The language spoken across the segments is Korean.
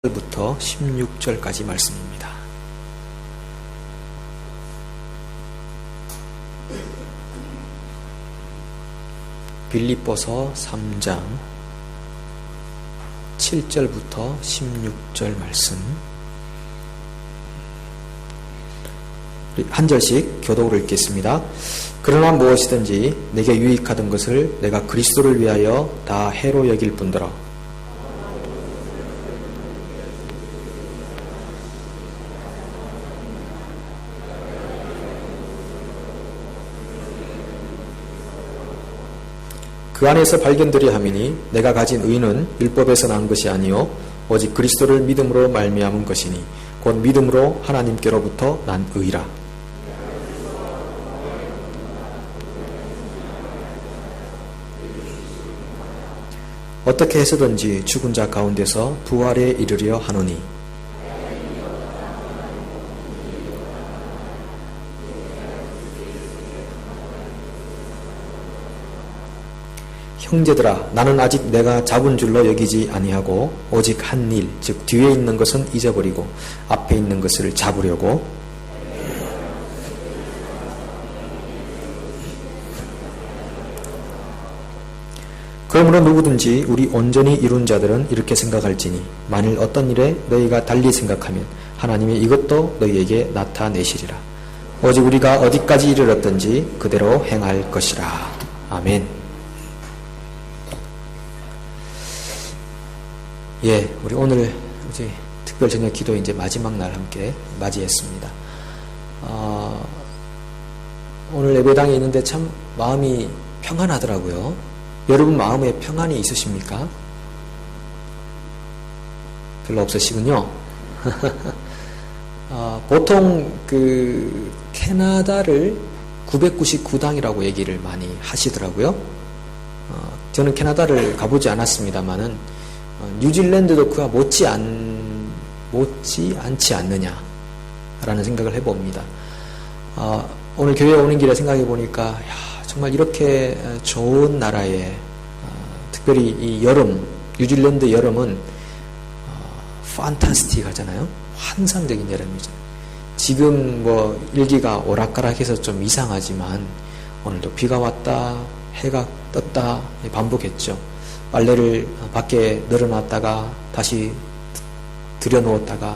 부터 16절까지 말씀입니다. 빌립보서 3장 7절부터 16절 말씀, 한 절씩 교독으로 읽겠습니다. 그러나 무엇이든지 내게 유익하던 것을 내가 그리스도를 위하여 다 해로 여길 뿐더러 그 안에서 발견되려 함이니 내가 가진 의는 율법에서 난 것이 아니요 오직 그리스도를 믿음으로 말미암은 것이니 곧 믿음으로 하나님께로부터 난 의라. 어떻게 해서든지 죽은 자 가운데서 부활에 이르려 하노니 형제들아, 나는 아직 내가 잡은 줄로 여기지 아니하고 오직 한 일, 즉 뒤에 있는 것은 잊어버리고 앞에 있는 것을 잡으려고 그러므로 누구든지 우리 온전히 이룬 자들은 이렇게 생각할지니 만일 어떤 일에 너희가 달리 생각하면 하나님이 이것도 너희에게 나타내시리라. 오직 우리가 어디까지 이르렀든지 그대로 행할 것이라. 아멘. 예, 우리 오늘 이제 특별 저녁 기도 이제 마지막 날 함께 맞이했습니다. 오늘 예배당에 있는데 참 마음이 평안하더라고요. 여러분 마음에 평안이 있으십니까? 별로 없으시군요. 보통 그 캐나다를 999당이라고 얘기를 많이 하시더라고요. 저는 캐나다를 가보지 않았습니다만은 뉴질랜드도 그와 못지 않지 않느냐라는 생각을 해봅니다. 오늘 교회에 오는 길에 생각해 보니까 정말 이렇게 좋은 나라에 특별히 이 여름, 뉴질랜드 여름은 판타스틱하잖아요. 환상적인 여름이죠. 지금 뭐 일기가 오락가락해서 좀 이상하지만 오늘도 비가 왔다 해가 떴다 반복했죠. 빨래를 밖에 널어놨다가 다시 들여놓았다가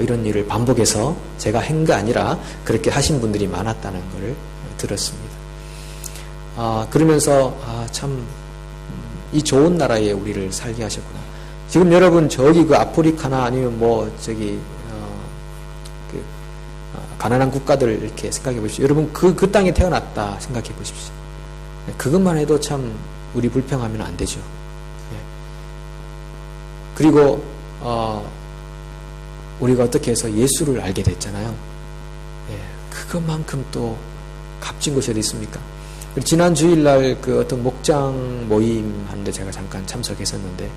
이런 일을 반복해서 제가 한 게 아니라 그렇게 하신 분들이 많았다는 것을 들었습니다. 그러면서 참 이 좋은 나라에 우리를 살게 하셨구나. 지금 여러분 저기 그 아프리카나 아니면 뭐 저기 가난한 국가들 이렇게 생각해 보십시오. 여러분 그 땅에 태어났다 생각해 보십시오. 그것만 해도 참 우리 불평하면 안 되죠. 예. 그리고 우리가 어떻게 해서 예수를 알게 됐잖아요. 예. 그것만큼 또 값진 것이 어디 있습니까? 지난 주일날 그 어떤 목장 모임 하는데 제가 잠깐 참석했었는데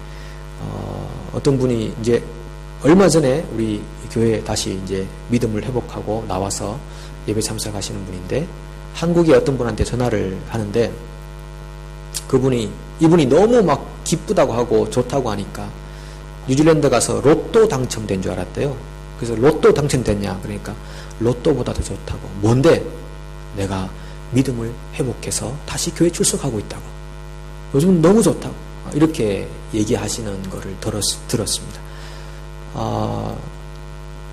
어떤 분이 이제 얼마 전에 우리 교회에 다시 이제 믿음을 회복하고 나와서 예배 참석하시는 분인데 한국의 어떤 분한테 전화를 하는데 이분이 너무 막 기쁘다고 하고 좋다고 하니까 뉴질랜드 가서 로또 당첨된 줄 알았대요. 그래서 로또 당첨됐냐? 그러니까 로또보다 더 좋다고. 뭔데? 내가 믿음을 회복해서 다시 교회 출석하고 있다고. 요즘 너무 좋다고. 이렇게 얘기하시는 거를 들었습니다.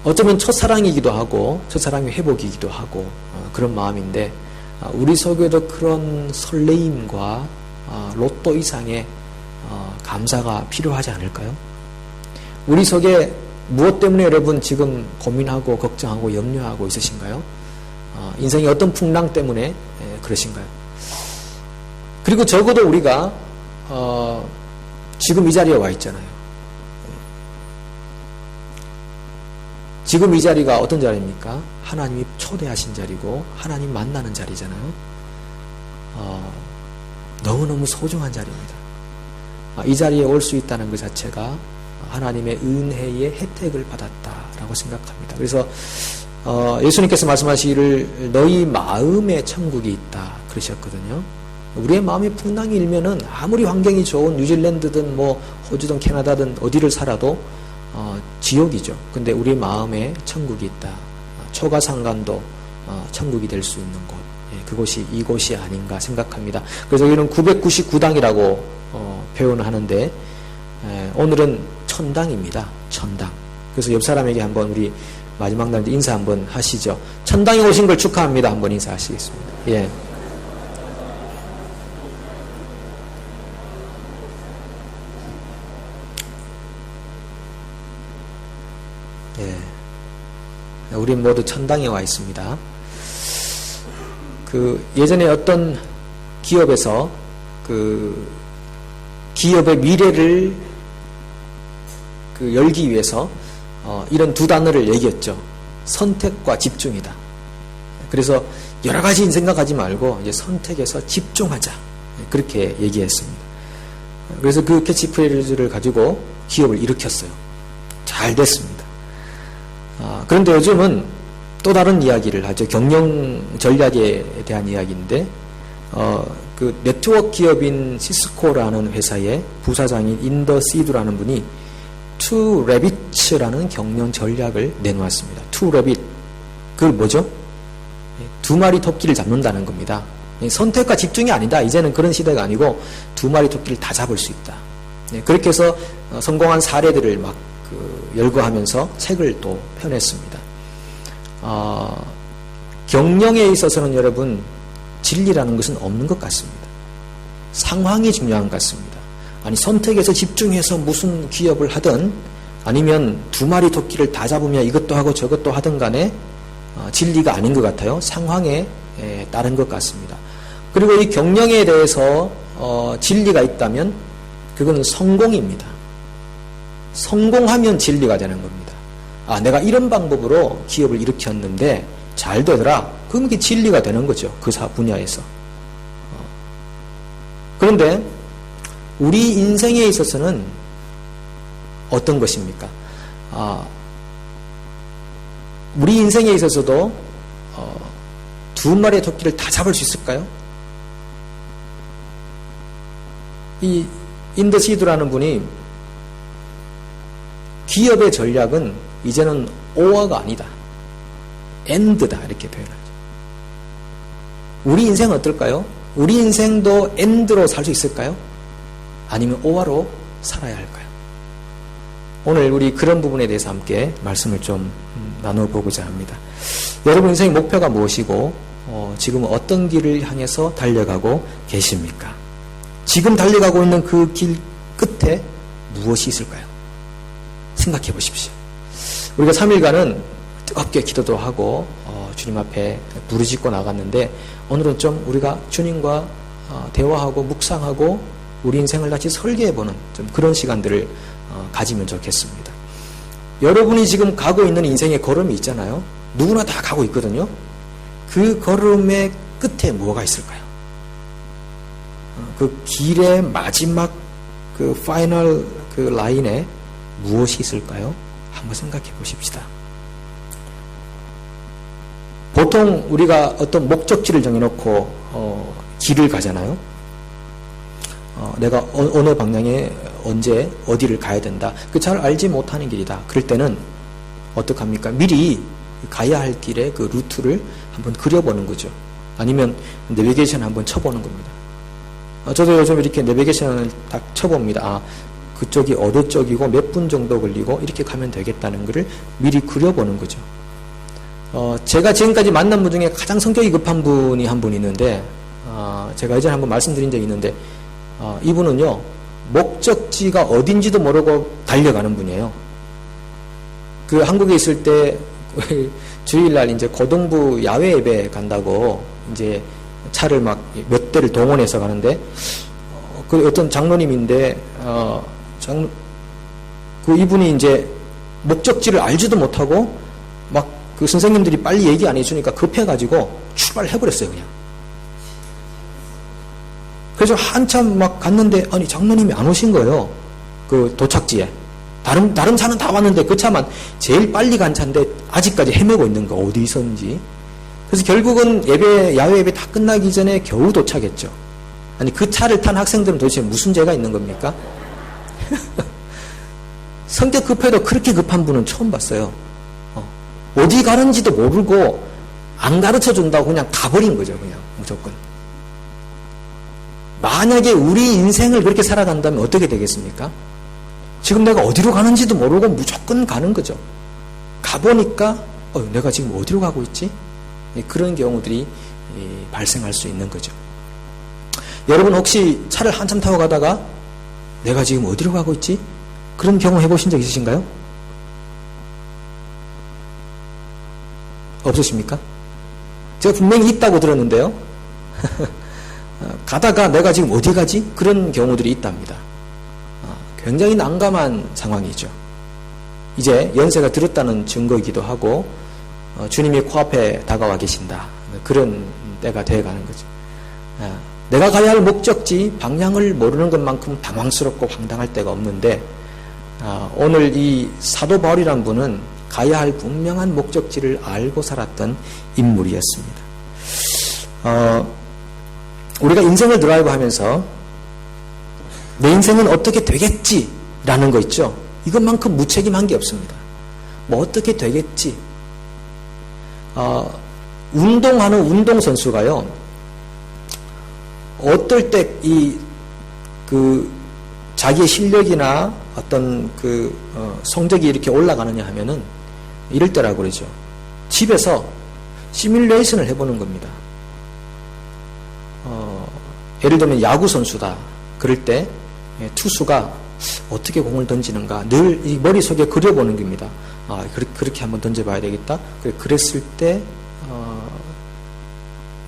어쩌면 첫사랑이기도 하고 첫사랑의 회복이기도 하고 그런 마음인데 우리 속에도 그런 설레임과 로또 이상의 감사가 필요하지 않을까요? 우리 속에 무엇 때문에 여러분 지금 고민하고 걱정하고 염려하고 있으신가요? 인생의 어떤 풍랑 때문에 그러신가요? 그리고 적어도 우리가 지금 이 자리에 와 있잖아요. 지금 이 자리가 어떤 자리입니까? 하나님이 초대하신 자리고 하나님 만나는 자리잖아요. 너무너무 소중한 자리입니다. 이 자리에 올 수 있다는 것 자체가 하나님의 은혜의 혜택을 받았다라고 생각합니다. 그래서 예수님께서 말씀하시기를 너희 마음에 천국이 있다 그러셨거든요. 우리의 마음의 풍랑이 일면은 아무리 환경이 좋은 뉴질랜드든 뭐 호주든 캐나다든 어디를 살아도 지옥이죠. 근데 우리 마음에 천국이 있다. 초가상간도 천국이 될 수 있는 곳. 예, 그곳이 이곳이 아닌가 생각합니다. 그래서 여기는 999당이라고 표현을 하는데 오늘은 천당입니다. 천당. 그래서 옆 사람에게 한번 우리 마지막 날 인사 한번 하시죠. 천당에 오신 걸 축하합니다. 한번 인사하시겠습니다. 예. 예. 우리 모두 천당에 와 있습니다. 예전에 어떤 기업에서 기업의 미래를 열기 위해서 이런 두 단어를 얘기했죠. 선택과 집중이다. 그래서 여러 가지 생각하지 말고 이제 선택해서 집중하자. 그렇게 얘기했습니다. 그래서 그 캐치프레이즈를 가지고 기업을 일으켰어요. 잘 됐습니다. 그런데 요즘은 또 다른 이야기를 하죠. 경영 전략에 대한 이야기인데, 그 네트워크 기업인 시스코라는 회사의 부사장인 인더시드라는 분이 투 레빗츠라는 경영 전략을 내놓았습니다. 투 레빗. 그게 뭐죠? 두 마리 토끼를 잡는다는 겁니다. 선택과 집중이 아니다. 이제는 그런 시대가 아니고 두 마리 토끼를 다 잡을 수 있다. 그렇게 해서 성공한 사례들을 막 열거하면서 책을 또 펴냈습니다. 경영에 있어서는 여러분 진리라는 것은 없는 것 같습니다. 상황이 중요한 것 같습니다. 아니 선택해서 집중해서 무슨 기업을 하든 아니면 두 마리 토끼를 다 잡으면 이것도 하고 저것도 하든 간에 진리가 아닌 것 같아요. 상황에 따른 것 같습니다. 그리고 이 경영에 대해서 진리가 있다면 그건 성공입니다. 성공하면 진리가 되는 겁니다. 내가 이런 방법으로 기업을 일으켰는데 잘 되더라. 그럼 이게 진리가 되는 거죠. 그 분야에서. 그런데 우리 인생에 있어서는 어떤 것입니까? 우리 인생에 있어서도 두 마리의 토끼를 다 잡을 수 있을까요? 이 인더시드라는 분이 기업의 전략은 이제는 오어가 아니다. 엔드다. 이렇게 표현하죠. 우리 인생은 어떨까요? 우리 인생도 엔드로 살 수 있을까요? 아니면 오어로 살아야 할까요? 오늘 우리 그런 부분에 대해서 함께 말씀을 좀 나눠보고자 합니다. 여러분 인생의 목표가 무엇이고 지금 어떤 길을 향해서 달려가고 계십니까? 지금 달려가고 있는 그 길 끝에 무엇이 있을까요? 생각해 보십시오. 우리가 3일간은 뜨겁게 기도도 하고 주님 앞에 부르짖고 나갔는데 오늘은 좀 우리가 주님과 대화하고 묵상하고 우리 인생을 같이 설계해보는 좀 그런 시간들을 가지면 좋겠습니다. 여러분이 지금 가고 있는 인생의 걸음이 있잖아요. 누구나 다 가고 있거든요. 그 걸음의 끝에 뭐가 있을까요? 그 길의 마지막 그 파이널 그 라인에 무엇이 있을까요? 한번 생각해 보십시다. 보통 우리가 어떤 목적지를 정해놓고 길을 가잖아요. 내가 어느 방향에 언제 어디를 가야 된다. 그 잘 알지 못하는 길이다. 그럴 때는 어떡합니까? 미리 가야 할 길의 그 루트를 한번 그려보는 거죠. 아니면 내비게이션 한번 쳐보는 겁니다. 저도 요즘 이렇게 내비게이션을 딱 쳐봅니다. 그쪽이 어느 쪽이고 몇 분 정도 걸리고 이렇게 가면 되겠다는 것을 미리 그려보는 거죠. 제가 지금까지 만난 분 중에 가장 성격이 급한 분이 한 분 있는데 제가 예전에 한번 말씀드린 적이 있는데 이분은요 목적지가 어딘지도 모르고 달려가는 분이에요. 그 한국에 있을 때 주일날 이제 고등부 야외 예배 간다고 이제 차를 막 몇 대를 동원해서 가는데 그 어떤 장로님인데 그 이분이 이제 목적지를 알지도 못하고 막 그 선생님들이 빨리 얘기 안 해주니까 급해가지고 출발해버렸어요 그냥. 그래서 한참 막 갔는데 아니 장로님이 안 오신 거예요. 그 도착지에. 다른 차는 다 왔는데 그 차만 제일 빨리 간 차인데 아직까지 헤매고 있는 거 어디 있었는지. 그래서 결국은 야외 예배 다 끝나기 전에 겨우 도착했죠. 아니 그 차를 탄 학생들은 도대체 무슨 죄가 있는 겁니까? 성격 급해도 그렇게 급한 분은 처음 봤어요. 어디 가는지도 모르고 안 가르쳐 준다고 그냥 가버린 거죠. 그냥 무조건. 만약에 우리 인생을 그렇게 살아간다면 어떻게 되겠습니까? 지금 내가 어디로 가는지도 모르고 무조건 가는 거죠. 가보니까 내가 지금 어디로 가고 있지? 그런 경우들이 발생할 수 있는 거죠. 여러분 혹시 차를 한참 타고 가다가 내가 지금 어디로 가고 있지? 그런 경험 해보신 적 있으신가요? 없으십니까? 제가 분명히 있다고 들었는데요. 가다가 내가 지금 어디 가지? 그런 경우들이 있답니다. 굉장히 난감한 상황이죠. 이제 연세가 들었다는 증거이기도 하고 주님이 코앞에 다가와 계신다. 그런 때가 되어가는 거죠. 내가 가야 할 목적지 방향을 모르는 것만큼 당황스럽고 황당할 데가 없는데 오늘 이 사도 바울이란 분은 가야 할 분명한 목적지를 알고 살았던 인물이었습니다. 우리가 인생을 드라이브하면서 내 인생은 어떻게 되겠지라는 거 있죠. 이것만큼 무책임한 게 없습니다. 뭐 어떻게 되겠지. 운동하는 운동선수가요. 어떨 때 자기의 실력이나 어떤 성적이 이렇게 올라가느냐 하면은 이럴 때라고 그러죠. 집에서 시뮬레이션을 해보는 겁니다. 예를 들면 야구 선수다. 그럴 때 투수가 어떻게 공을 던지는가 늘 이 머릿속에 그려보는 겁니다. 그렇게 한번 던져봐야 되겠다. 그랬을 때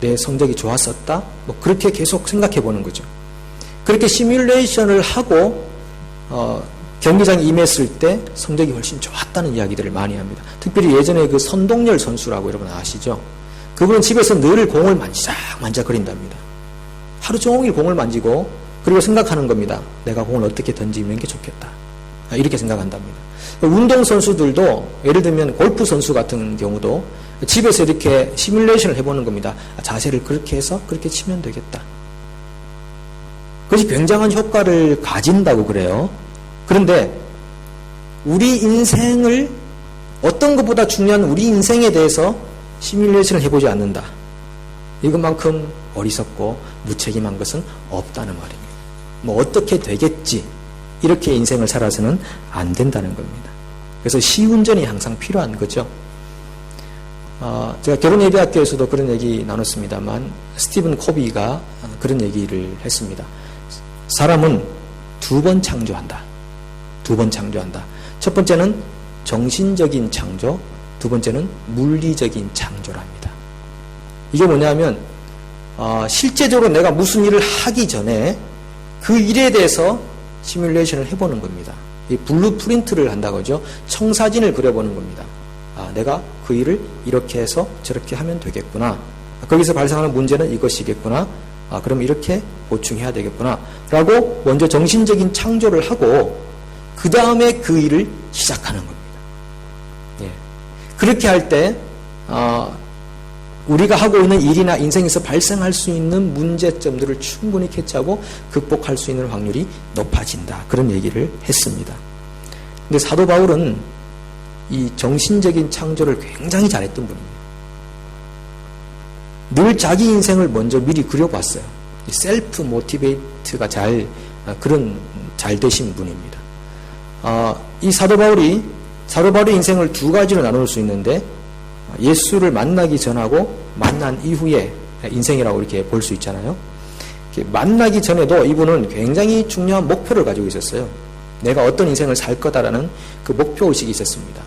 내 성적이 좋았었다. 뭐 그렇게 계속 생각해 보는 거죠. 그렇게 시뮬레이션을 하고 경기장에 임했을 때 성적이 훨씬 좋았다는 이야기들을 많이 합니다. 특별히 예전에 그 선동열 선수라고 여러분 아시죠? 그분은 집에서 늘 공을 만작만작거린답니다. 하루 종일 공을 만지고 그리고 생각하는 겁니다. 내가 공을 어떻게 던지면 게 좋겠다. 이렇게 생각한답니다. 운동선수들도 예를 들면 골프 선수 같은 경우도 집에서 이렇게 시뮬레이션을 해보는 겁니다. 자세를 그렇게 해서 그렇게 치면 되겠다. 그것이 굉장한 효과를 가진다고 그래요. 그런데 우리 인생을 어떤 것보다 중요한 우리 인생에 대해서 시뮬레이션을 해보지 않는다. 이것만큼 어리석고 무책임한 것은 없다는 말입니다. 뭐 어떻게 되겠지 이렇게 인생을 살아서는 안 된다는 겁니다. 그래서 시운전이 항상 필요한 거죠. 제가 결혼예배학교에서도 그런 얘기 나눴습니다만 스티븐 코비가 그런 얘기를 했습니다. 사람은 두 번 창조한다. 두 번 창조한다. 첫 번째는 정신적인 창조, 두 번째는 물리적인 창조랍니다. 이게 뭐냐면 실제적으로 내가 무슨 일을 하기 전에 그 일에 대해서 시뮬레이션을 해보는 겁니다. 이 블루프린트를 한다고 하죠. 청사진을 그려보는 겁니다. 내가 그 일을 이렇게 해서 저렇게 하면 되겠구나. 거기서 발생하는 문제는 이것이겠구나. 그럼 이렇게 보충해야 되겠구나. 라고 먼저 정신적인 창조를 하고 그 다음에 그 일을 시작하는 겁니다. 예. 그렇게 할 때 우리가 하고 있는 일이나 인생에서 발생할 수 있는 문제점들을 충분히 캐치하고 극복할 수 있는 확률이 높아진다. 그런 얘기를 했습니다. 근데 사도 바울은 이 정신적인 창조를 굉장히 잘했던 분입니다. 늘 자기 인생을 먼저 미리 그려봤어요. 셀프 모티베이트가 잘 되신 분입니다. 이 사도 바울의 인생을 두 가지로 나눌 수 있는데 예수를 만나기 전하고 만난 이후의 인생이라고 이렇게 볼 수 있잖아요. 만나기 전에도 이분은 굉장히 중요한 목표를 가지고 있었어요. 내가 어떤 인생을 살 거다라는 그 목표의식이 있었습니다.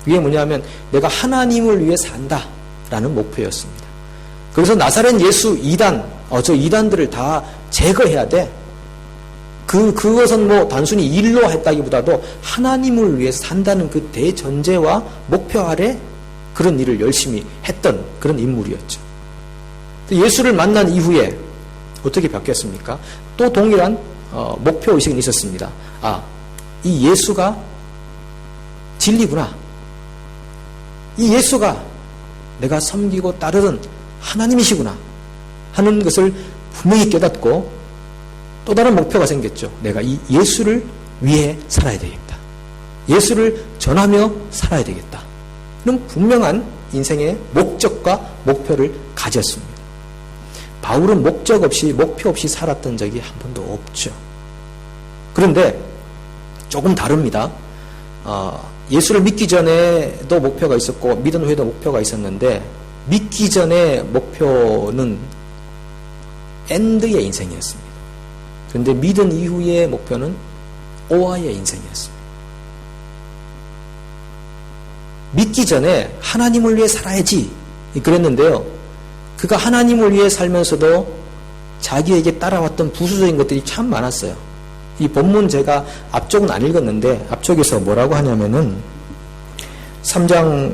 그게 뭐냐면 내가 하나님을 위해 산다라는 목표였습니다. 그래서 나사렛 예수 저 이단들을 다 제거해야 돼. 그것은 뭐 단순히 일로 했다기보다도 하나님을 위해 산다는 그 대전제와 목표 아래 그런 일을 열심히 했던 그런 인물이었죠. 예수를 만난 이후에 어떻게 바뀌었습니까? 또 동일한 목표의식은 있었습니다. 이 예수가 진리구나. 이 예수가 내가 섬기고 따르던 하나님이시구나 하는 것을 분명히 깨닫고 또 다른 목표가 생겼죠. 내가 이 예수를 위해 살아야 되겠다. 예수를 전하며 살아야 되겠다. 이런 분명한 인생의 목적과 목표를 가졌습니다. 바울은 목적 없이 목표 없이 살았던 적이 한 번도 없죠. 그런데 조금 다릅니다. 예수를 믿기 전에도 목표가 있었고 믿은 후에도 목표가 있었는데 믿기 전에 목표는 엔드의 인생이었습니다. 그런데 믿은 이후의 목표는 오아의 인생이었습니다. 믿기 전에 하나님을 위해 살아야지 그랬는데요. 그가 하나님을 위해 살면서도 자기에게 따라왔던 부수적인 것들이 참 많았어요. 이 본문 제가 앞쪽은 안 읽었는데 앞쪽에서 뭐라고 하냐면은 3장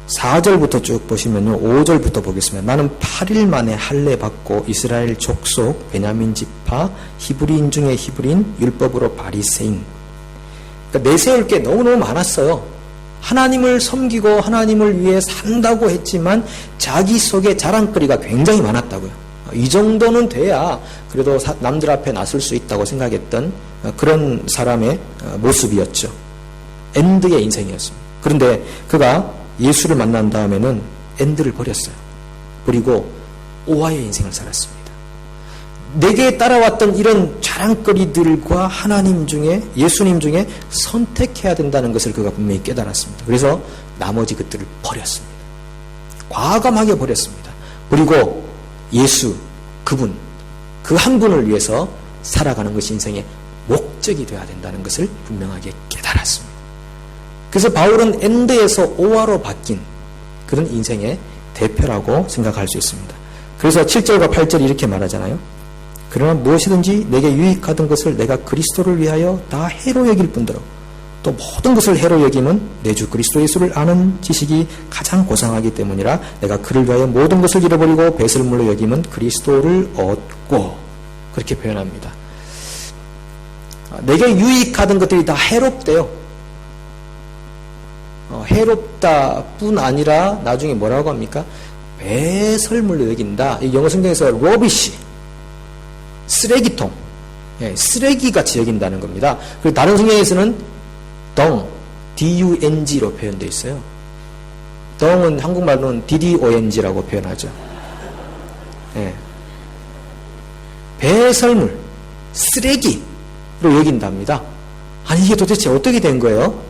4절부터 쭉 보시면요. 5절부터 보겠습니다. 나는 8일 만에 할례 받고 이스라엘 족속 베냐민 지파 히브리인 중에 히브리인 율법으로 바리새인. 그러니까 내세울 게 너무너무 많았어요. 하나님을 섬기고 하나님을 위해 산다고 했지만 자기 속에 자랑거리가 굉장히 많았다고요. 이 정도는 돼야 그래도 남들 앞에 나설 수 있다고 생각했던 그런 사람의 모습이었죠. 엔드의 인생이었습니다. 그런데 그가 예수를 만난 다음에는 엔드를 버렸어요. 그리고 오아의 인생을 살았습니다. 내게 따라왔던 이런 자랑거리들과 하나님 중에 예수님 중에 선택해야 된다는 것을 그가 분명히 깨달았습니다. 그래서 나머지 것들을 버렸습니다. 과감하게 버렸습니다. 그리고 예수 그분 그 한 분을 위해서 살아가는 것이 인생의 목적이 되어야 된다는 것을 분명하게 깨달았습니다. 그래서 바울은 엔드에서 오아로 바뀐 그런 인생의 대표라고 생각할 수 있습니다. 그래서 7절과 8절이 이렇게 말하잖아요. 그러나 무엇이든지 내게 유익하던 것을 내가 그리스도를 위하여 다 해로 여길 뿐더러 또 모든 것을 해로 여김은 내 주 그리스도 예수를 아는 지식이 가장 고상하기 때문이라. 내가 그를 위하여 모든 것을 잃어버리고 배설물로 여김은 그리스도를 얻고. 그렇게 표현합니다. 내게 유익하던 것들이 다 해롭대요. 해롭다 뿐 아니라 나중에 뭐라고 합니까? 배설물로 여긴다. 이 영어 성경에서 러비시, 쓰레기통, 쓰레기같이 여긴다는 겁니다. 그리고 다른 성경에서는 덩, D-U-N-G로 표현되어 있어요. 덩은 한국말로는 D-D-O-N-G라고 표현하죠. 배설물, 쓰레기로 여긴답니다. 아니 이게 도대체 어떻게 된 거예요?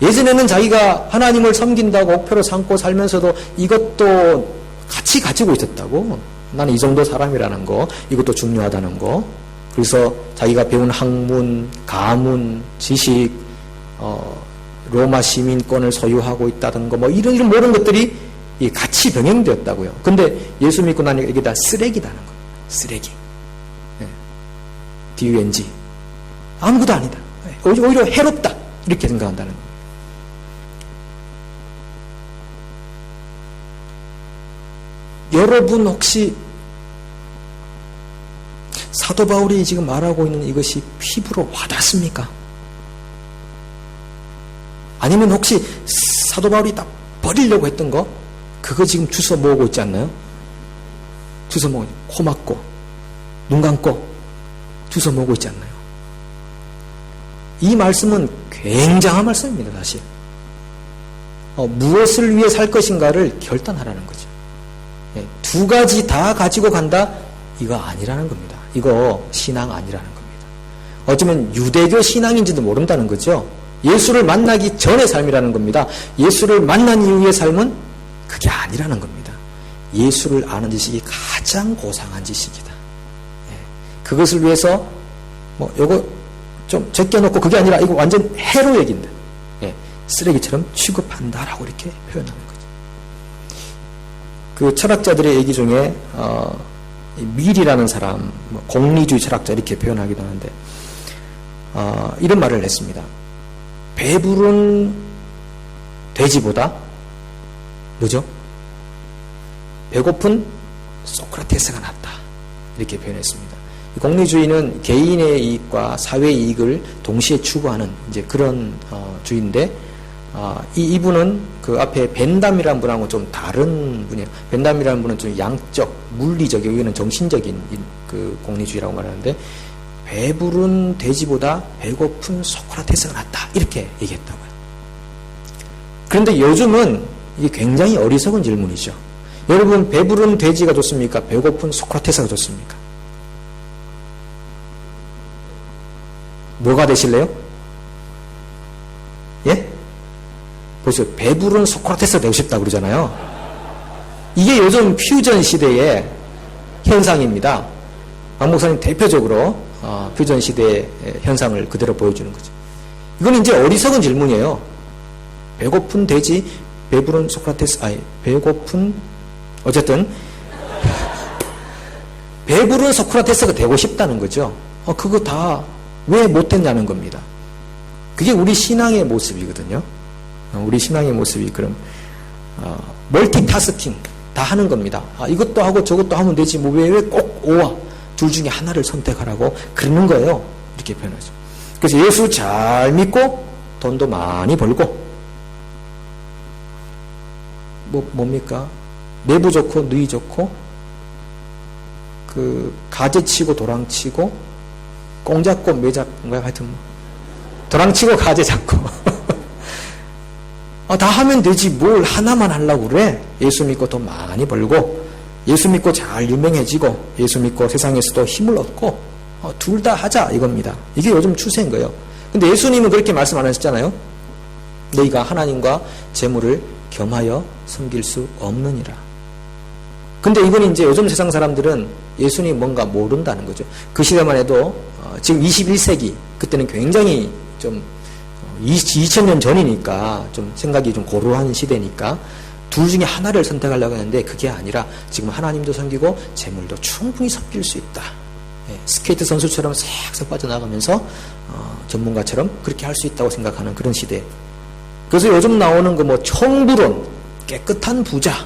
예전에는 자기가 하나님을 섬긴다고 목표로 삼고 살면서도 이것도 같이 가지고 있었다고. 나는 이 정도 사람이라는 거, 이것도 중요하다는 거. 그래서 자기가 배운 학문, 가문, 지식, 로마 시민권을 소유하고 있다던 거, 뭐 이런 모든 것들이 같이 병행되었다고요. 근데 예수 믿고 나니까 이게 다 쓰레기다는 거예요. 쓰레기. D-U-N-G. 아무것도 아니다. 오히려 해롭다. 이렇게 생각한다는 거예요. 여러분 혹시 사도 바울이 지금 말하고 있는 이것이 피부로 와닿습니까? 아니면 혹시 사도 바울이 딱 버리려고 했던 거 그거 지금 주워 모으고 있지 않나요? 주워 모으고 코 막고 눈 감고 주워 모으고 있지 않나요? 이 말씀은 굉장한 말씀입니다. 사실 무엇을 위해 살 것인가를 결단하라는 거죠. 두 가지 다 가지고 간다? 이거 아니라는 겁니다. 이거 신앙 아니라는 겁니다. 어쩌면 유대교 신앙인지도 모른다는 거죠. 예수를 만나기 전의 삶이라는 겁니다. 예수를 만난 이후의 삶은 그게 아니라는 겁니다. 예수를 아는 지식이 가장 고상한 지식이다. 그것을 위해서 요거 좀 제껴놓고 그게 아니라 이거 완전 해로 여긴다. 쓰레기처럼 취급한다라고 이렇게 표현하는 거죠. 그 철학자들의 얘기 중에 밀이라는 사람, 공리주의 철학자 이렇게 표현하기도 하는데 이런 말을 했습니다. 배부른 돼지보다 뭐죠? 배고픈 소크라테스가 낫다. 이렇게 표현했습니다. 공리주의는 개인의 이익과 사회의 이익을 동시에 추구하는 이제 그런 주의인데 이분은 그 앞에 벤담이라는 분하고 좀 다른 분이에요. 벤담이라는 분은 좀 양적, 물리적, 여기는 정신적인 그 공리주의라고 말하는데 배부른 돼지보다 배고픈 소크라테스가 낫다. 이렇게 얘기했다고요. 그런데 요즘은 이게 굉장히 어리석은 질문이죠. 여러분, 배부른 돼지가 좋습니까? 배고픈 소크라테스가 좋습니까? 뭐가 되실래요? 예? 벌써 배부른 소크라테스가 되고 싶다고 그러잖아요. 이게 요즘 퓨전 시대의 현상입니다. 박 목사님 대표적으로 퓨전 시대의 현상을 그대로 보여주는 거죠. 이건 이제 어리석은 질문이에요. 배고픈 돼지, 배부른 소크라테스, 배고픈, 어쨌든, 배부른 소크라테스가 되고 싶다는 거죠. 그거 다 왜 못했냐는 겁니다. 그게 우리 신앙의 모습이거든요. 우리 신앙의 모습이 그럼, 멀티타스킹 다 하는 겁니다. 이것도 하고 저것도 하면 되지. 뭐 왜 꼭 오와 둘 중에 하나를 선택하라고 그러는 거예요. 이렇게 표현하죠. 그래서 예수 잘 믿고 돈도 많이 벌고 뭡니까? 내부 좋고 누이 좋고 그 가재치고 도랑치고 꽁잡고 매잡고 하여튼 뭐 도랑치고 가재 잡고 다 하면 되지 뭘 하나만 하려고 그래. 예수 믿고 돈 많이 벌고 예수 믿고 잘 유명해지고 예수 믿고 세상에서도 힘을 얻고 둘 다 하자 이겁니다. 이게 요즘 추세인 거예요. 근데 예수님은 그렇게 말씀 안 하셨잖아요. 너희가 하나님과 재물을 겸하여 섬길 수 없느니라. 근데 이건 이제 요즘 세상 사람들은 예수님 뭔가 모른다는 거죠. 그 시대만 해도 지금 21세기 그때는 굉장히 좀 2000년 전이니까 좀 생각이 좀 고루한 시대니까 둘 중에 하나를 선택하려고 하는데 그게 아니라 지금 하나님도 섬기고 재물도 충분히 섬길 수 있다. 스케이트 선수처럼 싹싹 빠져나가면서 전문가처럼 그렇게 할 수 있다고 생각하는 그런 시대. 그래서 요즘 나오는 거 뭐 청부론, 깨끗한 부자,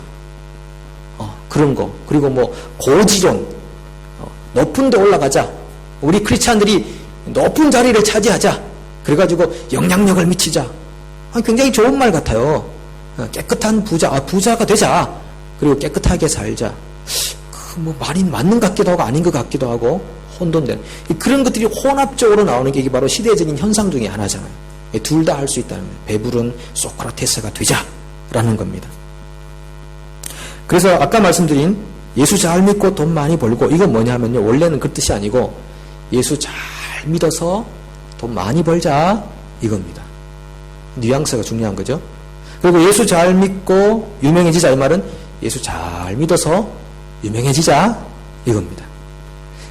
그런 거, 그리고 뭐 고지론, 높은 데 올라가자. 우리 크리스찬들이 높은 자리를 차지하자. 그래가지고 영향력을 미치자. 굉장히 좋은 말 같아요. 깨끗한 부자, 부자가 되자. 그리고 깨끗하게 살자. 뭐 말이 맞는 것 같기도 하고 아닌 것 같기도 하고 혼돈된 그런 것들이 혼합적으로 나오는 게 이게 바로 시대적인 현상 중에 하나잖아요. 둘 다 할 수 있다는 거예요. 배부른 소크라테스가 되자라는 겁니다. 그래서 아까 말씀드린 예수 잘 믿고 돈 많이 벌고 이건 뭐냐면요. 원래는 그 뜻이 아니고 예수 잘 믿어서 돈 많이 벌자 이겁니다. 뉘앙스가 중요한 거죠. 그리고 예수 잘 믿고 유명해지자 이 말은 예수 잘 믿어서 유명해지자 이겁니다.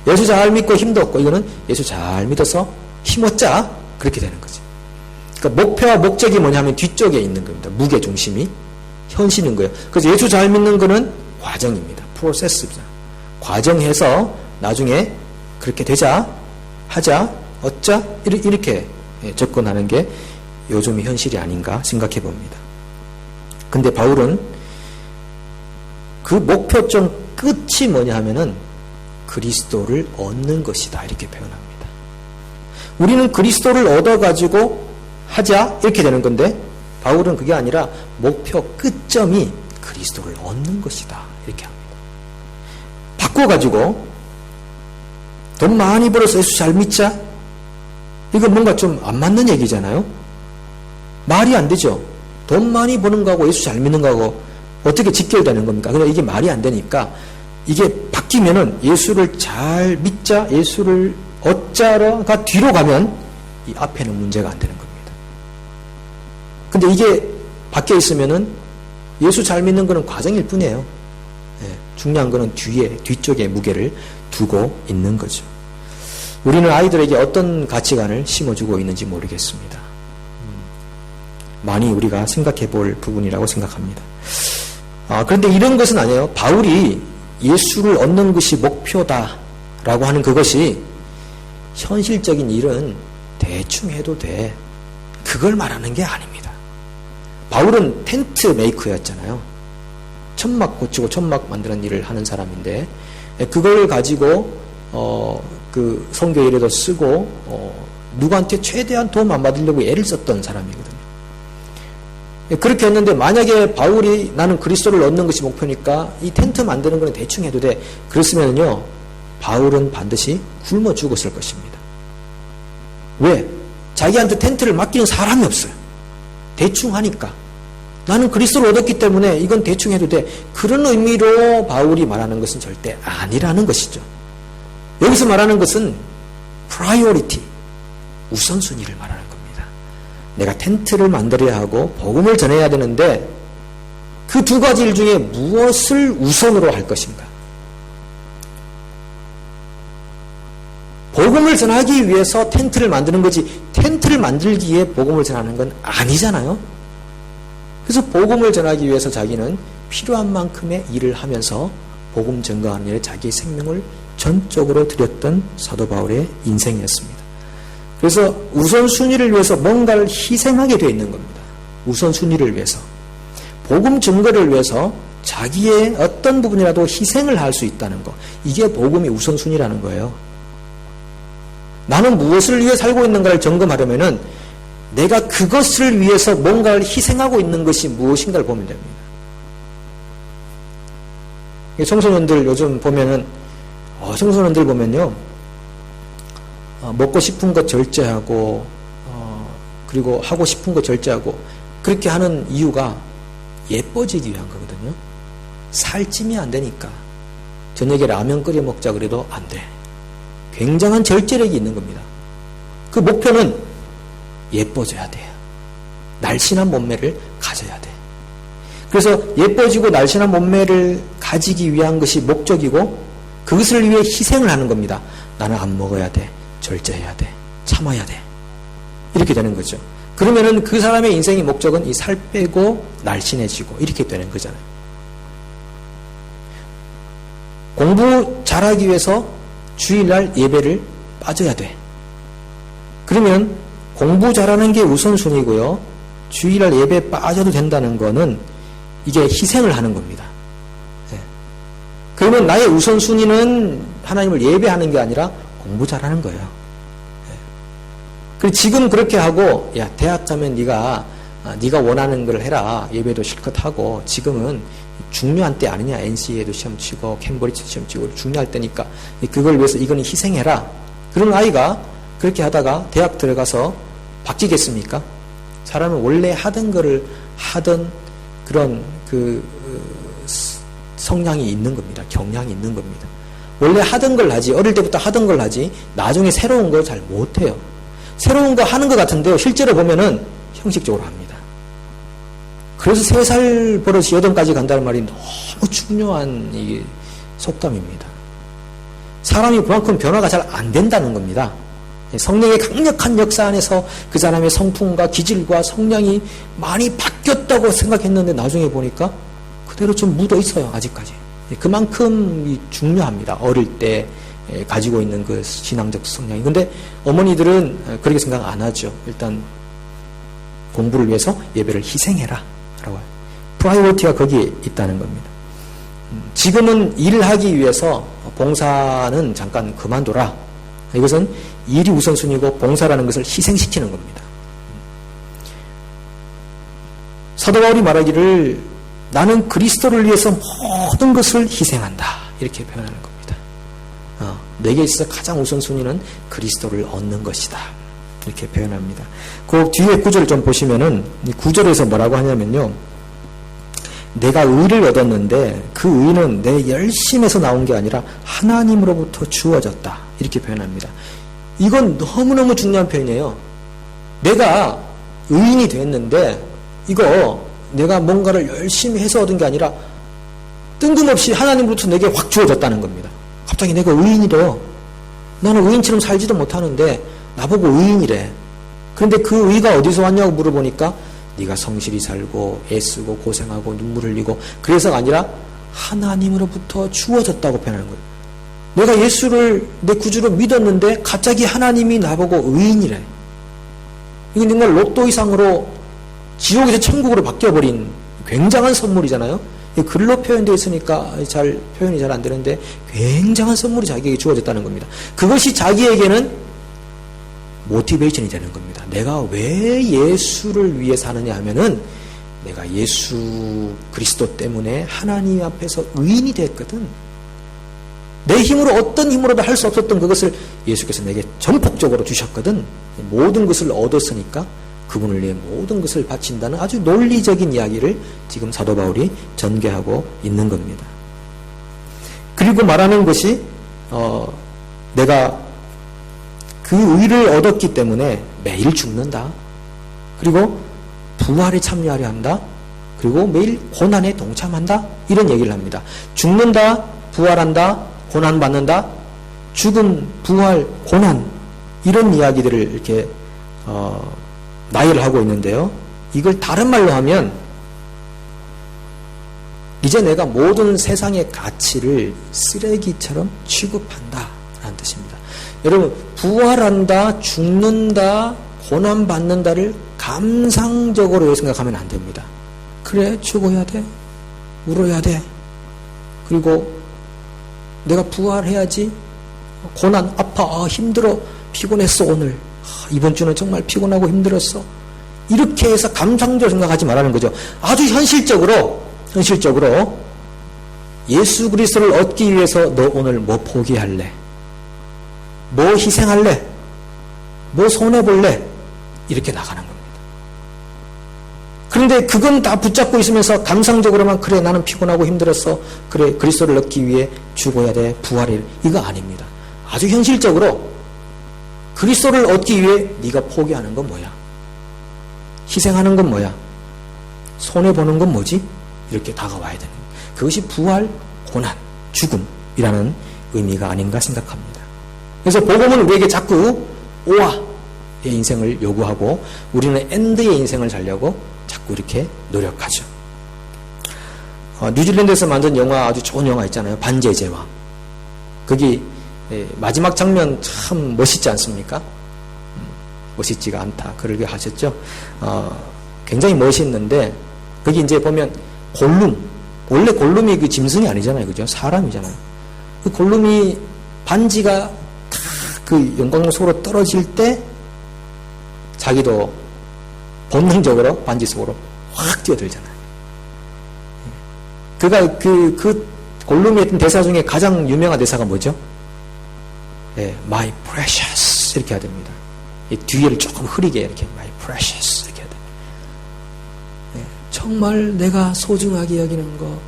예수 잘 믿고 힘도 얻고 이거는 예수 잘 믿어서 힘 얻자 그렇게 되는 거죠. 그러니까 목표와 목적이 뭐냐면 뒤쪽에 있는 겁니다. 무게 중심이 현실인 거예요. 그래서 예수 잘 믿는 거는 과정입니다. 프로세스입니다. 과정해서 나중에 그렇게 되자 하자 얻자 이렇게 접근하는 게 요즘의 현실이 아닌가 생각해 봅니다. 근데 바울은 그 목표점 끝이 뭐냐 하면은 그리스도를 얻는 것이다 이렇게 표현합니다. 우리는 그리스도를 얻어가지고 하자 이렇게 되는 건데 바울은 그게 아니라 목표 끝점이 그리스도를 얻는 것이다 이렇게 합니다. 바꿔가지고 돈 많이 벌어서 예수 잘 믿자 이건 뭔가 좀 안 맞는 얘기잖아요. 말이 안 되죠. 돈 많이 버는 거하고 예수 잘 믿는 거하고 어떻게 직결되는 겁니까? 그러니까 이게 말이 안 되니까 이게 바뀌면은 예수를 잘 믿자, 예수를 얻자가 뒤로 가면 이 앞에는 문제가 안 되는 겁니다. 근데 이게 바뀌어 있으면은 예수 잘 믿는 거는 과정일 뿐이에요. 중요한 거는 뒤쪽에 무게를 두고 있는 거죠. 우리는 아이들에게 어떤 가치관을 심어주고 있는지 모르겠습니다. 많이 우리가 생각해 볼 부분이라고 생각합니다. 그런데 이런 것은 아니에요. 바울이 예수를 얻는 것이 목표다라고 하는 그것이 현실적인 일은 대충 해도 돼. 그걸 말하는 게 아닙니다. 바울은 텐트 메이커였잖아요. 천막 고치고 천막 만드는 일을 하는 사람인데 그걸 가지고 그 선교 일에도 쓰고 누구한테 최대한 도움 안 받으려고 애를 썼던 사람이거든요. 그렇게 했는데 만약에 바울이 나는 그리스도를 얻는 것이 목표니까 이 텐트 만드는 건 대충 해도 돼. 그랬으면요 바울은 반드시 굶어 죽었을 것입니다. 왜? 자기한테 텐트를 맡기는 사람이 없어요. 대충 하니까. 나는 그리스도를 얻었기 때문에 이건 대충 해도 돼. 그런 의미로 바울이 말하는 것은 절대 아니라는 것이죠. 여기서 말하는 것은 priority, 우선순위를 말하는 겁니다. 내가 텐트를 만들어야 하고 복음을 전해야 되는데 그 두 가지 일 중에 무엇을 우선으로 할 것인가? 복음을 전하기 위해서 텐트를 만드는 거지 텐트를 만들기 위해 복음을 전하는 건 아니잖아요. 그래서 복음을 전하기 위해서 자기는 필요한 만큼의 일을 하면서 복음 전가하는 일에 자기의 생명을 전적으로 드렸던 사도 바울의 인생이었습니다. 그래서 우선순위를 위해서 뭔가를 희생하게 되어 있는 겁니다. 우선순위를 위해서. 복음 증거를 위해서 자기의 어떤 부분이라도 희생을 할 수 있다는 거. 이게 복음의 우선순위라는 거예요. 나는 무엇을 위해 살고 있는가를 점검하려면은 내가 그것을 위해서 뭔가를 희생하고 있는 것이 무엇인가를 보면 됩니다. 청소년들 요즘 보면은 청소년들 보면요 먹고 싶은 것 절제하고 그리고 하고 싶은 것 절제하고 그렇게 하는 이유가 예뻐지기 위한 거거든요. 살찌면 안 되니까 저녁에 라면 끓여 먹자 그래도 안 돼. 굉장한 절제력이 있는 겁니다. 그 목표는 예뻐져야 돼요. 날씬한 몸매를 가져야 돼. 그래서 예뻐지고 날씬한 몸매를 가지기 위한 것이 목적이고 그것을 위해 희생을 하는 겁니다. 나는 안 먹어야 돼. 절제해야 돼. 참아야 돼. 이렇게 되는 거죠. 그러면은 그 사람의 인생의 목적은 이 살 빼고 날씬해지고 이렇게 되는 거잖아요. 공부 잘하기 위해서 주일날 예배를 빠져야 돼. 그러면 공부 잘하는 게 우선순위고요. 주일날 예배에 빠져도 된다는 거는 이게 희생을 하는 겁니다. 네. 그러면 나의 우선순위는 하나님을 예배하는 게 아니라 공부 잘하는 거예요. 네. 그리고 지금 그렇게 하고 야 대학 가면 네가 원하는 걸 해라. 예배도 실컷 하고 지금은 중요한 때 아니냐. NCA도 시험 치고 캠브리지 시험 치고 중요할 때니까 그걸 위해서 이거는 희생해라. 그런 아이가 그렇게 하다가 대학 들어가서 바뀌겠습니까? 사람은 원래 하던 거를 하던 그런 성향이 있는 겁니다. 경향이 있는 겁니다. 원래 하던 걸 하지 어릴 때부터 하던 걸 하지 나중에 새로운 걸 잘 못해요. 새로운 거 하는 것 같은데요. 실제로 보면은 형식적으로 합니다. 그래서 3살 버릇이 8까지 간다는 말이 너무 중요한 이게 속담입니다. 사람이 그만큼 변화가 잘 안 된다는 겁니다. 성령의 강력한 역사 안에서 그 사람의 성품과 기질과 성향이 많이 바뀌었다고 생각했는데 나중에 보니까 그대로 좀 묻어 있어요. 아직까지. 그만큼 중요합니다. 어릴 때 가지고 있는 그 신앙적 성향이. 근데 어머니들은 그렇게 생각 안 하죠. 일단 공부를 위해서 예배를 희생해라. 라고. 프라이오리티가 거기에 있다는 겁니다. 지금은 일을 하기 위해서 봉사는 잠깐 그만둬라. 이것은 일이 우선순위고 봉사라는 것을 희생시키는 겁니다. 사도 바울이 말하기를 나는 그리스도를 위해서 모든 것을 희생한다. 이렇게 표현하는 겁니다. 내게 있어서 가장 우선순위는 그리스도를 얻는 것이다. 이렇게 표현합니다. 그 뒤에 구절을 좀 보시면은 이 구절에서 뭐라고 하냐면요. 내가 의를 얻었는데 그 의는 내 열심에서 나온 게 아니라 하나님으로부터 주어졌다. 이렇게 표현합니다. 이건 너무너무 중요한 표현이에요. 내가 의인이 됐는데 이거 내가 뭔가를 열심히 해서 얻은 게 아니라 뜬금없이 하나님으로부터 내게 확 주어졌다는 겁니다. 갑자기 내가 의인이래요. 나는 의인처럼 살지도 못하는데 나보고 의인이래. 그런데 그 의가 어디서 왔냐고 물어보니까 네가 성실히 살고 애쓰고 고생하고 눈물 흘리고 그래서가 아니라 하나님으로부터 주어졌다고 표현하는 거예요. 내가 예수를 내 구주로 믿었는데 갑자기 하나님이 나보고 의인이래. 이게 정말 로또 이상으로 지옥에서 천국으로 바뀌어버린 굉장한 선물이잖아요. 글로 표현되어 있으니까 표현이 잘 안 되는데 굉장한 선물이 자기에게 주어졌다는 겁니다. 그것이 자기에게는 모티베이션이 되는 겁니다. 내가 왜 예수를 위해 사느냐 하면은 내가 예수 그리스도 때문에 하나님 앞에서 의인이 됐거든. 내 힘으로 어떤 힘으로도 할 수 없었던 그것을 예수께서 내게 전폭적으로 주셨거든. 모든 것을 얻었으니까 그분을 위해 모든 것을 바친다는 아주 논리적인 이야기를 지금 사도 바울이 전개하고 있는 겁니다. 그리고 말하는 것이 내가 그 의를 얻었기 때문에 매일 죽는다. 그리고 부활에 참여하려 한다. 그리고 매일 고난에 동참한다. 이런 얘기를 합니다. 죽는다, 부활한다, 고난받는다, 죽음, 부활, 고난 이런 이야기들을 이렇게 나열을 하고 있는데요. 이걸 다른 말로 하면 이제 내가 모든 세상의 가치를 쓰레기처럼 취급한다 라는 뜻입니다. 여러분, 부활한다, 죽는다, 고난받는다를 감상적으로 생각하면 안 됩니다. 그래, 죽어야 돼, 울어야 돼, 그리고 내가 부활해야지, 고난, 아파, 힘들어, 피곤했어 오늘, 이번 주는 정말 피곤하고 힘들었어, 이렇게 해서 감상적으로 생각하지 말라는 거죠. 아주 현실적으로 예수 그리스도를 얻기 위해서 너 오늘 뭐 포기할래? 뭐 희생할래? 뭐 손해볼래? 이렇게 나가는 겁니다. 그런데 그건 다 붙잡고 있으면서 감상적으로만 그래 나는 피곤하고 힘들었어, 그래 그리스도를 얻기 위해 죽어야 돼, 부활해, 이거 아닙니다. 아주 현실적으로 그리스도를 얻기 위해 네가 포기하는 건 뭐야? 희생하는 건 뭐야? 손해보는 건 뭐지? 이렇게 다가와야 되는 거예요. 그것이 부활, 고난, 죽음이라는 의미가 아닌가 생각합니다. 그래서 복음은 우리에게 자꾸 오아의 인생을 요구하고 우리는 엔드의 인생을 살려고 자꾸 이렇게 노력하죠. 뉴질랜드에서 만든 영화, 아주 좋은 영화 있잖아요. 반지의 제왕. 거기 마지막 장면 참 멋있지 않습니까? 멋있지가 않다. 그러게 하셨죠. 굉장히 멋있는데 거기 이제 보면 골룸, 원래 골룸이 그 짐승이 아니잖아요, 그죠? 사람이잖아요. 그 골룸이 반지가 그 영광로 속으로 떨어질 때 자기도 본능적으로 반지 속으로 확 뛰어들잖아요. 그가 그 골룸이 했던 대사 중에 가장 유명한 대사가 뭐죠? My precious 이렇게 해야 됩니다. 이 뒤를 조금 흐리게 이렇게 My precious 이렇게 해야 됩니다. 정말 내가 소중하게 여기는 거,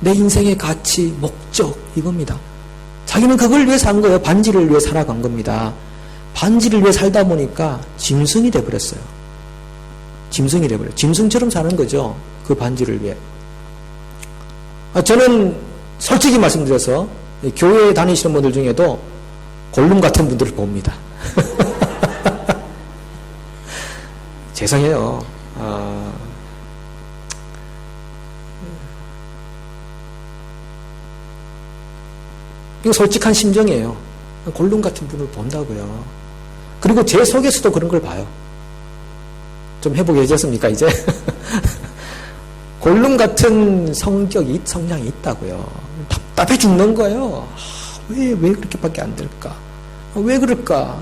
내 인생의 가치, 목적 이겁니다. 자기는 그걸 위해 산 거예요. 반지를 위해 살아간 겁니다. 반지를 위해 살다 보니까 짐승이 돼버렸어요. 짐승이 돼버려요. 짐승처럼 사는 거죠. 그 반지를 위해. 저는 솔직히 말씀드려서 교회에 다니시는 분들 중에도 골룸 같은 분들을 봅니다. 죄송해요. 이거 솔직한 심정이에요. 골룸 같은 분을 본다고요. 그리고 제 속에서도 그런 걸 봐요. 좀 회복이 해졌습니까, 이제? 골룸 같은 성향이 있다고요. 답답해 죽는 거예요. 왜 그렇게밖에 안 될까? 왜 그럴까?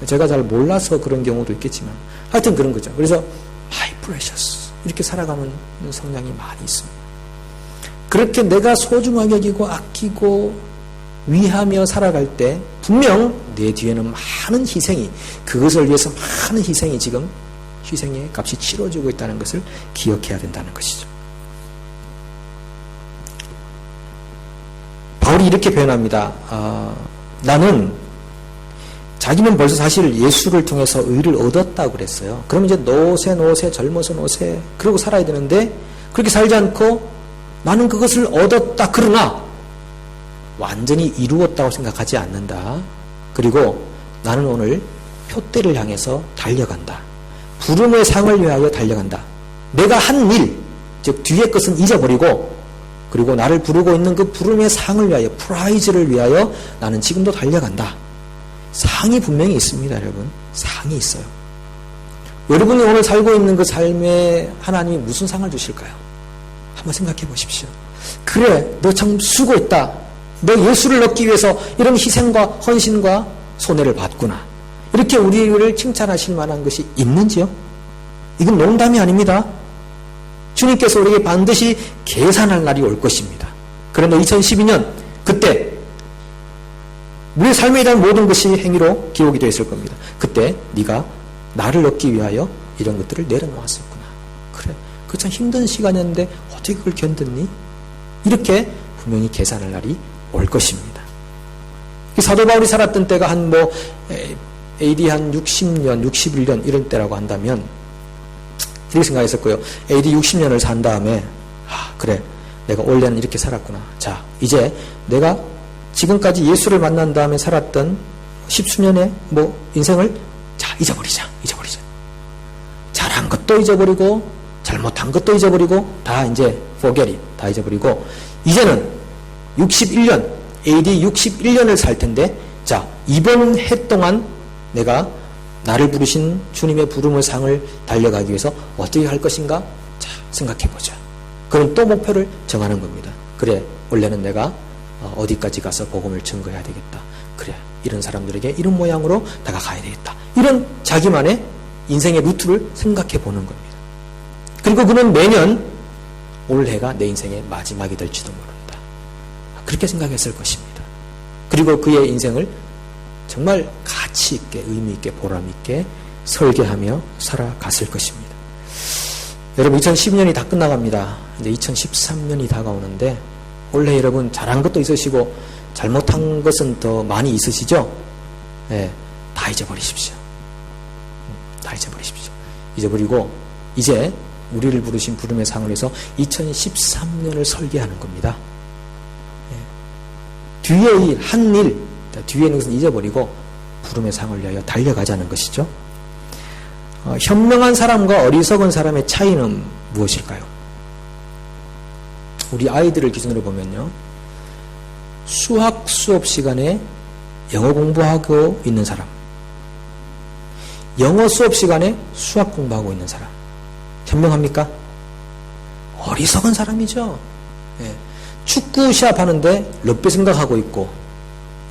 제가 잘 몰라서 그런 경우도 있겠지만, 하여튼 그런 거죠. 그래서, my precious. 이렇게 살아가는 성향이 많이 있습니다. 그렇게 내가 소중하게 여기고 아끼고 위하며 살아갈 때 분명 내 뒤에는 많은 희생이, 그것을 위해서 많은 희생이 지금 희생의 값이 치러지고 있다는 것을 기억해야 된다는 것이죠. 바울이 이렇게 표현합니다. 나는, 자기는 벌써 사실 예수를 통해서 의를 얻었다고 그랬어요. 그럼 이제 노세 젊어서 노세 그러고 살아야 되는데 그렇게 살지 않고 나는 그것을 얻었다. 그러나 완전히 이루었다고 생각하지 않는다. 그리고 나는 오늘 표대를 향해서 달려간다. 부름의 상을 위하여 달려간다. 내가 한 일, 즉 뒤의 것은 잊어버리고, 그리고 나를 부르고 있는 그 부름의 상을 위하여, 프라이즈를 위하여 나는 지금도 달려간다. 상이 분명히 있습니다, 여러분. 상이 있어요. 여러분이 오늘 살고 있는 그 삶에 하나님이 무슨 상을 주실까요? 한번 생각해 보십시오. 그래, 너 참 수고했다. 너 예수를 얻기 위해서 이런 희생과 헌신과 손해를 봤구나. 이렇게 우리를 칭찬하실 만한 것이 있는지요? 이건 농담이 아닙니다. 주님께서 우리에게 반드시 계산할 날이 올 것입니다. 그런데 2012년 그때 우리의 삶에 대한 모든 것이 행위로 기록이 되어 있을 겁니다. 그때 네가 나를 얻기 위하여 이런 것들을 내려놓았었구나. 그래, 그 참 힘든 시간이었는데 어떻게 그걸 견뎠니? 이렇게 분명히 계산할 날이 올 것입니다. 사도 바울이 살았던 때가 한 AD 한 60년, 61년 이런 때라고 한다면 이렇게 생각했었고요. AD 60년을 산 다음에 그래, 내가 원래는 이렇게 살았구나. 자, 이제 내가 지금까지 예수를 만난 다음에 살았던 10수년의 인생을 잊어버리자. 잘한 것도 잊어버리고 잘못한 것도 잊어버리고 다 이제 forget it. 다 잊어버리고 이제는 61년, AD 61년을 살 텐데 자, 이번 해 동안 내가 나를 부르신 주님의 부름의 상을 달려가기 위해서 어떻게 할 것인가? 자, 생각해보자. 그럼 또 목표를 정하는 겁니다. 그래, 원래는 내가 어디까지 가서 복음을 증거해야 되겠다. 그래, 이런 사람들에게 이런 모양으로 다가가야 되겠다. 이런 자기만의 인생의 루트를 생각해 보는 겁니다. 그리고 그는 매년 올해가 내 인생의 마지막이 될지도 모른다. 그렇게 생각했을 것입니다. 그리고 그의 인생을 정말 가치 있게, 의미 있게, 보람 있게 설계하며 살아갔을 것입니다. 여러분, 2012년이 다 끝나갑니다. 이제 2013년이 다가오는데 올해 여러분 잘한 것도 있으시고 잘못한 것은 더 많이 있으시죠? 네, 다 잊어버리십시오. 잊어버리고 이제 우리를 부르신 부름의 상을 해서 2013년을 설계하는 겁니다. 네. 뒤에 한 일, 뒤에 있는 것은 잊어버리고 부름의 상을 위하여 달려가자는 것이죠. 현명한 사람과 어리석은 사람의 차이는 무엇일까요? 우리 아이들을 기준으로 보면요. 수학 수업 시간에 영어 공부하고 있는 사람, 영어 수업 시간에 수학 공부하고 있는 사람, 현명합니까? 어리석은 사람이죠. 예. 축구 시합 하는데 럭비 생각하고 있고,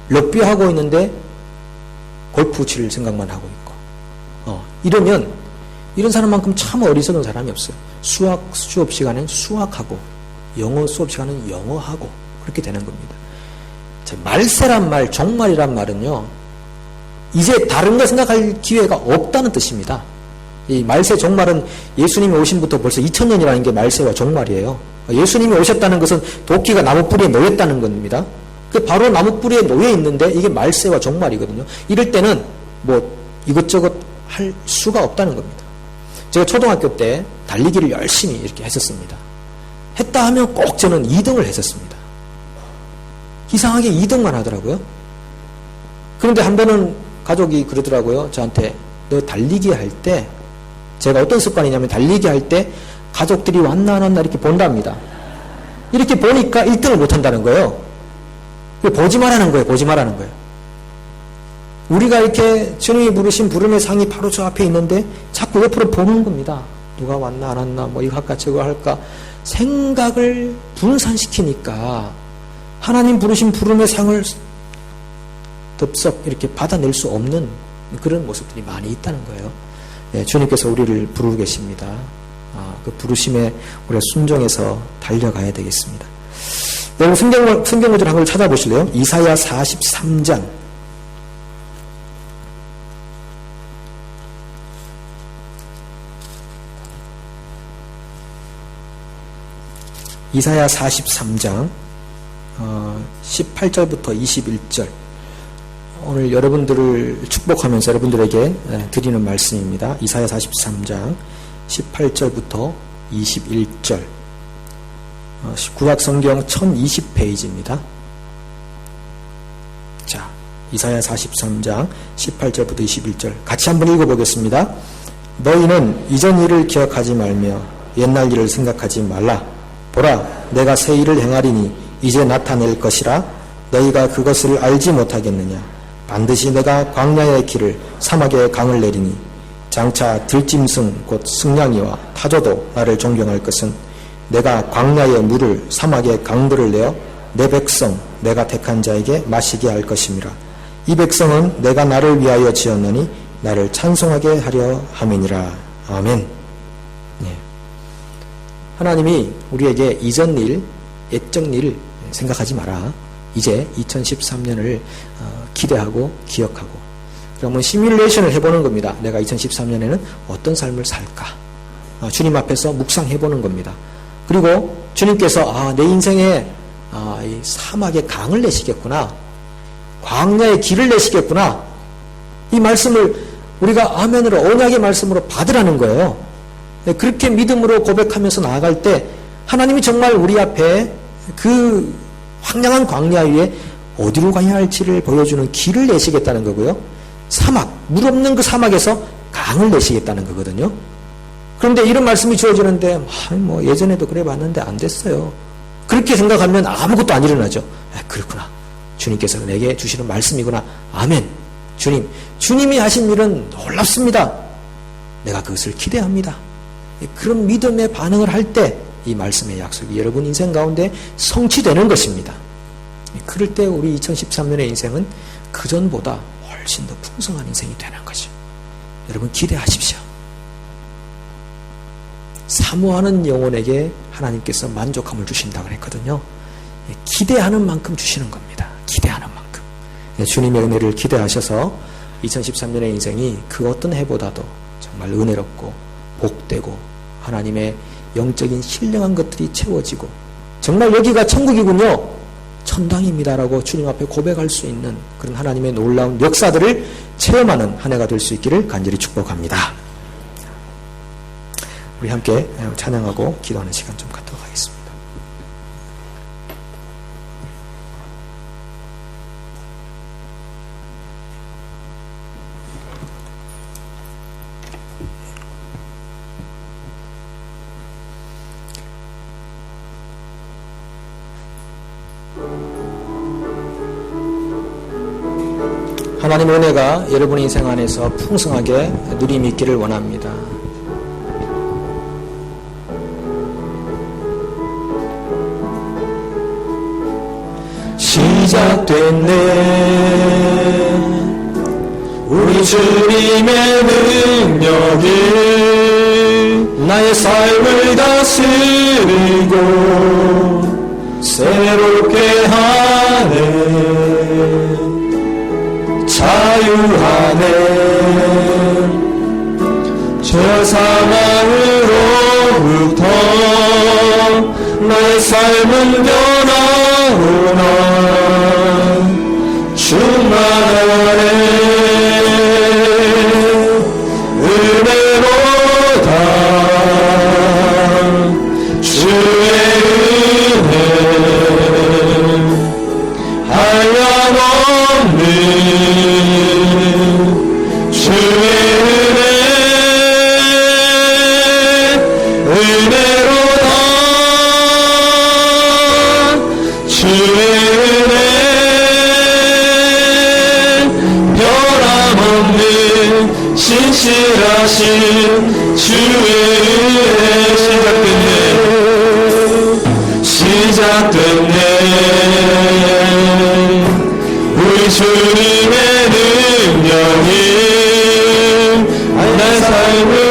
럭비 하고 있는데 골프 칠 생각만 하고 있고, 이러면 이런 사람만큼 참 어리석은 사람이 없어요. 수학 수업 시간엔 수학하고 영어 수업 시간은 영어하고 그렇게 되는 겁니다. 자, 말세란 말, 종말이란 말은요, 이제 다른 거 생각할 기회가 없다는 뜻입니다. 이 말세 종말은 예수님이 오신부터 벌써 2000년이라는 게 말세와 종말이에요. 예수님이 오셨다는 것은 도끼가 나무 뿌리에 놓였다는 겁니다. 바로 나무 뿌리에 놓여 있는데 이게 말세와 종말이거든요. 이럴 때는 이것저것 할 수가 없다는 겁니다. 제가 초등학교 때 달리기를 열심히 이렇게 했었습니다. 했다 하면 꼭 저는 2등을 했었습니다. 이상하게 2등만 하더라고요. 그런데 한 번은 가족이 그러더라고요. 저한테 너 달리기 할 때, 제가 어떤 습관이냐면 달리기 할 때 가족들이 왔나 안 왔나 이렇게 본답니다. 이렇게 보니까 1등을 못 한다는 거예요. 보지 말라는 거예요. 우리가 이렇게 주님이 부르신 부름의 상이 바로 저 앞에 있는데 자꾸 옆으로 보는 겁니다. 누가 왔나 안 왔나, 이거 할까 저거 할까 생각을 분산시키니까 하나님 부르신 부름의 상을 덥석 이렇게 받아낼 수 없는 그런 모습들이 많이 있다는 거예요. 네, 주님께서 우리를 부르고 계십니다. 그 부르심에 우리가 순종해서 달려가야 되겠습니다. 여러분 성경 구절 한 걸 찾아보실래요? 이사야 43장. 이사야 43장 18절부터 21절. 오늘 여러분들을 축복하면서 여러분들에게 드리는 말씀입니다. 이사야 43장 18절부터 21절. 구약성경 1020페이지입니다. 자, 이사야 43장 18절부터 21절 같이 한번 읽어보겠습니다. 너희는 이전 일을 기억하지 말며 옛날 일을 생각하지 말라. 보라, 내가 새 일을 행하리니 이제 나타낼 것이라. 너희가 그것을 알지 못하겠느냐. 반드시 내가 광야의 길을 사막의 강을 내리니 장차 들짐승 곧 승냥이와 타조도 나를 존경할 것은 내가 광야의 물을 사막의 강들을 내어 내 백성 내가 택한 자에게 마시게 할 것임이라. 이 백성은 내가 나를 위하여 지었느니 나를 찬송하게 하려 함이니라. 아멘. 네. 하나님이 우리에게 이전 일, 옛적 일 생각하지 마라. 이제 2013년을 기대하고 기억하고 그러면 시뮬레이션을 해보는 겁니다. 내가 2013년에는 어떤 삶을 살까? 주님 앞에서 묵상해보는 겁니다. 그리고 주님께서 내 인생에 이 사막의 강을 내시겠구나. 광야의 길을 내시겠구나. 이 말씀을 우리가 아멘으로 언약의 말씀으로 받으라는 거예요. 그렇게 믿음으로 고백하면서 나아갈 때 하나님이 정말 우리 앞에 그 황량한 광야 위에 어디로 가야 할지를 보여주는 길을 내시겠다는 거고요. 사막, 물 없는 그 사막에서 강을 내시겠다는 거거든요. 그런데 이런 말씀이 주어지는데 뭐 예전에도 그래 봤는데 안 됐어요. 그렇게 생각하면 아무것도 안 일어나죠. 그렇구나. 주님께서 내게 주시는 말씀이구나. 아멘. 주님이 하신 일은 놀랍습니다. 내가 그것을 기대합니다. 그런 믿음의 반응을 할 때 이 말씀의 약속이 여러분 인생 가운데 성취되는 것입니다. 그럴 때 우리 2013년의 인생은 그전보다 훨씬 더 풍성한 인생이 되는 거죠. 여러분 기대하십시오. 사모하는 영혼에게 하나님께서 만족함을 주신다고 했거든요. 기대하는 만큼 주시는 겁니다. 기대하는 만큼. 주님의 은혜를 기대하셔서 2013년의 인생이 그 어떤 해보다도 정말 은혜롭고 복되고 하나님의 영적인 신령한 것들이 채워지고 정말 여기가 천국이군요. 천당입니다라고 주님 앞에 고백할 수 있는 그런 하나님의 놀라운 역사들을 체험하는 한 해가 될 수 있기를 간절히 축복합니다. 우리 함께 찬양하고 기도하는 시간 좀 갖도록 하겠습니다. 하나님의 은혜가 여러분의 인생 안에서 풍성하게 누림이 있기를 원합니다. 시작됐네 우리 주님의 능력이 나의 삶을 다스리고 새롭게 하네 자유하네 저 사망으로부터 나의 삶은 변화오나 충만하네 은혜로다 주의 은혜 한량없는 주의 은혜 은혜로다 주의 은혜 변함없는 신실하신 주의 은혜 시작됐네 우리 주님의 능력이 내 삶을